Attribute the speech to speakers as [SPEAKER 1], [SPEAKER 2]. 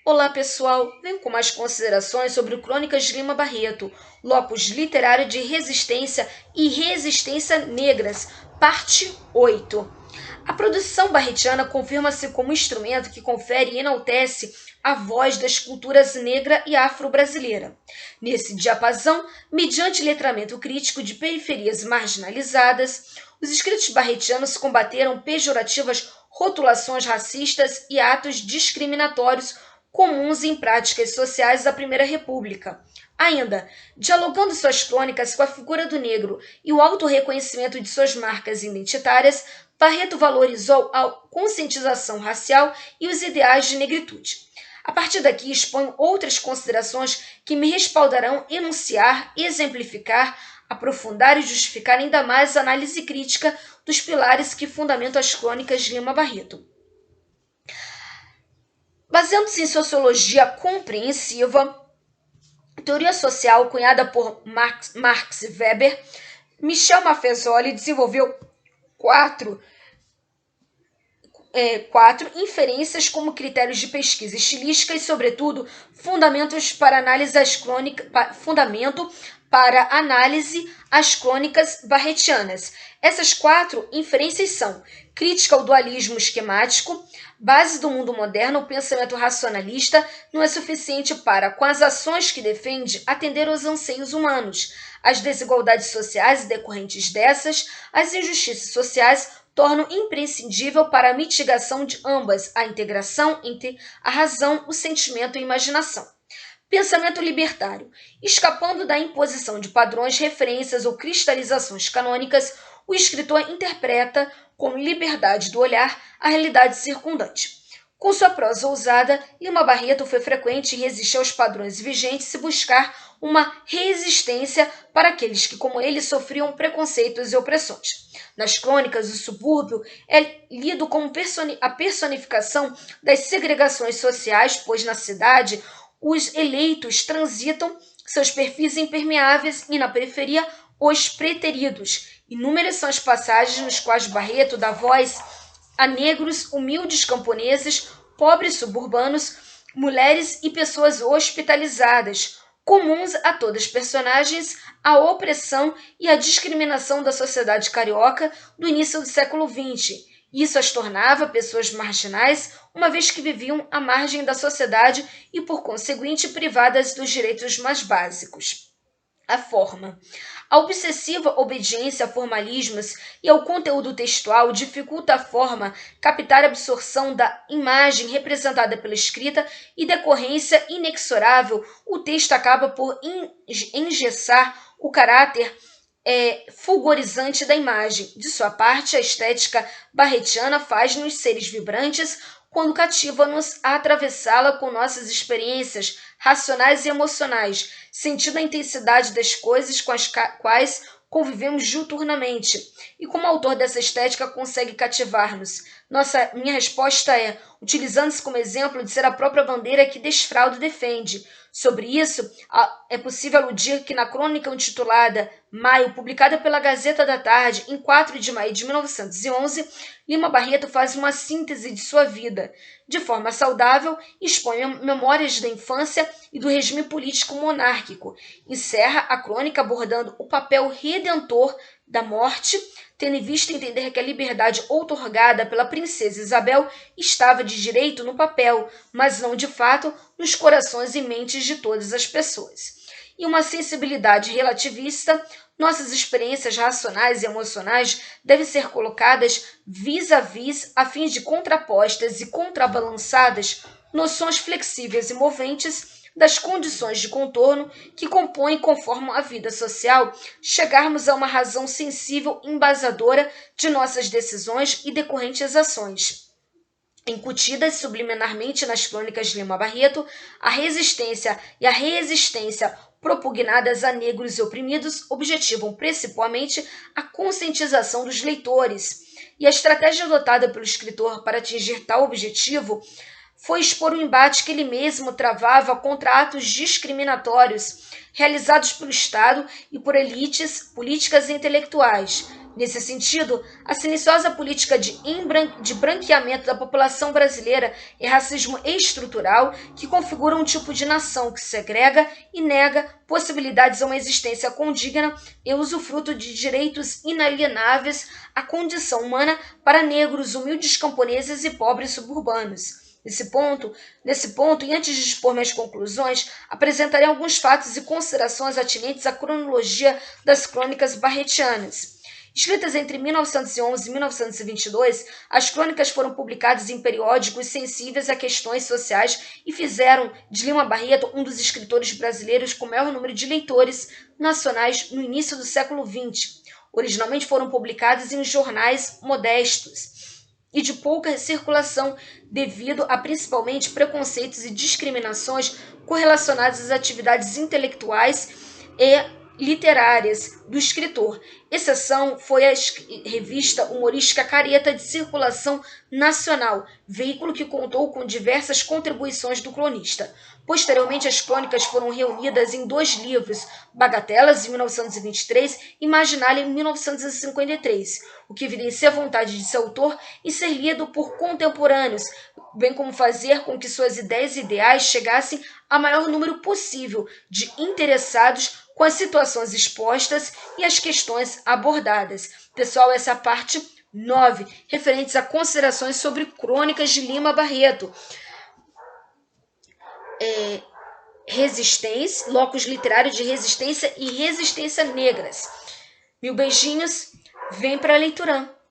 [SPEAKER 1] Olá pessoal, venho com mais considerações sobre o Crônicas de Lima Barreto, Locus Literário de Resistência e Resistência Negras, parte 8. A produção barretiana confirma-se como instrumento que confere e enaltece a voz das culturas negra e afro-brasileira. Nesse diapasão, mediante letramento crítico de periferias marginalizadas, os escritos barretianos combateram pejorativas rotulações racistas e atos discriminatórios comuns em práticas sociais da Primeira República. Ainda, dialogando suas crônicas com a figura do negro e o autorreconhecimento de suas marcas identitárias, Barreto valorizou a conscientização racial e os ideais de negritude. A partir daqui, exponho outras considerações que me respaldarão enunciar, exemplificar, aprofundar e justificar ainda mais a análise crítica dos pilares que fundamentam as crônicas de Lima Barreto. Baseando-se em sociologia compreensiva, teoria social cunhada por Marx e Weber, Michel Maffezoli desenvolveu quatro inferências como critérios de pesquisa estilística e, sobretudo, fundamento para análise às crônicas barretianas. Essas quatro inferências são: crítica ao dualismo esquemático, base do mundo moderno, o pensamento racionalista não é suficiente para, com as ações que defende, atender aos anseios humanos. As desigualdades sociais e decorrentes dessas, as injustiças sociais, tornam imprescindível para a mitigação de ambas a integração entre a razão, o sentimento e a imaginação. Pensamento libertário. Escapando da imposição de padrões, referências ou cristalizações canônicas, o escritor interpreta com liberdade do olhar a realidade circundante. Com sua prosa ousada, Lima Barreto foi frequente em resistir aos padrões vigentes e buscar uma resistência para aqueles que, como ele, sofriam preconceitos e opressões. Nas crônicas, o subúrbio é lido como a personificação das segregações sociais, pois na cidade os eleitos transitam seus perfis impermeáveis e na periferia os preteridos. Inúmeras são as passagens nas quais Barreto dá voz a negros, humildes camponeses, pobres suburbanos, mulheres e pessoas hospitalizadas, comuns a todas as personagens, a opressão e a discriminação da sociedade carioca do início do século XX. Isso as tornava pessoas marginais, uma vez que viviam à margem da sociedade e, por conseguinte, privadas dos direitos mais básicos. A forma. A obsessiva obediência a formalismos e ao conteúdo textual dificulta a forma captar a absorção da imagem representada pela escrita e, decorrência inexorável, o texto acaba por engessar o caráter fulgurizante da imagem. De sua parte, a estética barretiana faz-nos seres vibrantes quando cativa-nos a atravessá-la com nossas experiências racionais e emocionais, sentindo a intensidade das coisas com as quais convivemos diuturnamente. E como autor dessa estética consegue cativar-nos? Minha resposta é, utilizando-se como exemplo de ser a própria bandeira que desfralda e defende. Sobre isso, é possível aludir que na crônica intitulada Maio, publicada pela Gazeta da Tarde em 4 de maio de 1911, Lima Barreto faz uma síntese de sua vida. De forma saudável, expõe memórias da infância e do regime político monárquico. Encerra a crônica abordando o papel redentor da morte, tendo em vista entender que a liberdade outorgada pela princesa Isabel estava de direito no papel, mas não de fato nos corações e mentes de todas as pessoas. E uma sensibilidade relativista, nossas experiências racionais e emocionais devem ser colocadas vis-à-vis a fim de contrapostas e contrabalançadas noções flexíveis e moventes das condições de contorno que compõem e conformam a vida social, chegarmos a uma razão sensível embasadora de nossas decisões e decorrentes ações. Incutidas subliminarmente nas crônicas de Lima Barreto, a resistência e a resistência propugnadas a negros e oprimidos objetivam principalmente a conscientização dos leitores, e a estratégia adotada pelo escritor para atingir tal objetivo foi expor o embate que ele mesmo travava contra atos discriminatórios realizados pelo Estado e por elites políticas e intelectuais. Nesse sentido, a silenciosa política de branqueamento da população brasileira é racismo estrutural que configura um tipo de nação que segrega e nega possibilidades a uma existência condigna e usufruto de direitos inalienáveis à condição humana para negros, humildes camponeses e pobres suburbanos. Nesse ponto, e antes de expor minhas conclusões, apresentarei alguns fatos e considerações atinentes à cronologia das crônicas barretianas. Escritas entre 1911 e 1922, as crônicas foram publicadas em periódicos sensíveis a questões sociais e fizeram de Lima Barreto um dos escritores brasileiros com maior número de leitores nacionais no início do século XX. Originalmente foram publicadas em jornais modestos e de pouca circulação devido a principalmente preconceitos e discriminações correlacionadas às atividades intelectuais e literárias do escritor. Exceção foi a revista humorística Careta, de circulação nacional, veículo que contou com diversas contribuições do cronista. Posteriormente, as crônicas foram reunidas em 2 livros, Bagatelas, em 1923, e Marginalia, em 1953, o que evidencia a vontade de seu autor em ser lido por contemporâneos, bem como fazer com que suas ideias e ideais chegassem a maior número possível de interessados com as situações expostas e as questões abordadas. Pessoal, essa é a parte 9, referentes a considerações sobre crônicas de Lima Barreto. Resistência, locus literário de resistência e resistência negras. Mil beijinhos, vem para a leitura.